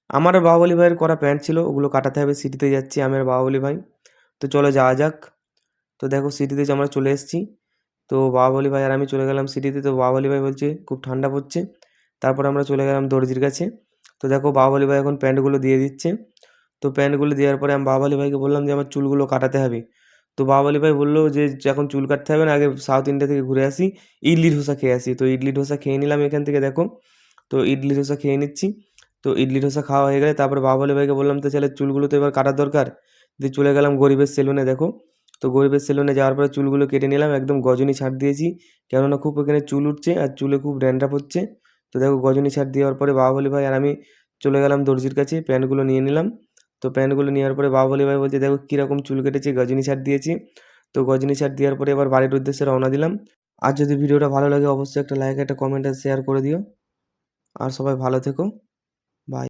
আমার আর বাহুবলী ভাইয়ের করা প্যান্ট ছিল, ওগুলো কাটাতে হবে। সিটিতে যাচ্ছি আমি আর বাহুবলী ভাই। তো চলো যাওয়া যাক। তো দেখো সিটিতে যে আমরা চলে এসেছি। তো বাহুবলী ভাই আর আমি চলে গেলাম সিটিতে। তো বাহুবলী ভাই বলছে খুব ঠান্ডা পড়ছে। তারপরে আমরা চলে গেলাম দর্জির কাছে। তো দেখো বাহুবলী ভাই এখন প্যান্টগুলো দিয়ে দিচ্ছে। তো প্যান্টগুলো দেওয়ার পরে আমি বাহুবলী ভাইকে বললাম যে আমার চুলগুলো কাটাতে হবে। তো বাহুবলী ভাই বললো যে এখন চুল কাটতে হবে না, আগে সাউথ ইন্ডিয়া থেকে ঘুরে আসি, ইডলি ধোসা খেয়ে আসি। তো ইডলি ধোসা খেয়ে নিলাম এখান থেকে দেখো। তো ইডলি ধোসা খেয়ে নিচ্ছি। তো ইডলি ধোসা খাওয়া হয়ে গেলে তারপরে বাহুবলী ভাইকে বললাম তো ছেলে চুলগুলো তো এবার কাটার দরকার। দিয়ে চলে গেলাম গরিবের সেলুনে দেখো। তো গরিবের সেলুনে যাওয়ার পরে চুলগুলো কেটে নিলাম, একদম গজনি ছাড় দিয়েছি। কেননা খুব এখানে চুল উঠছে আর চুলে খুব ড্যান্ড্রাফ হচ্ছে। তো দেখো গজনি ছাড় দেওয়ার পরে বাহুবলী ভাই আর আমি চলে গেলাম দর্জির কাছে, প্যান্টগুলো নিয়ে নিলাম। তো প্যান্টগুলো নেওয়ার পরে বাহুবলী ভাই বলছে দেখো কীরকম চুল কেটেছি, গজনি ছাড় দিয়েছি। তো গজনি ছাড় দেওয়ার পরে এবার বাড়ির উদ্দেশ্যে রওনা দিলাম। আর যদি ভিডিওটা ভালো লাগে অবশ্যই একটা লাইক, একটা কমেন্ট আর শেয়ার করে দিও। আর সবাই ভালো থেকো।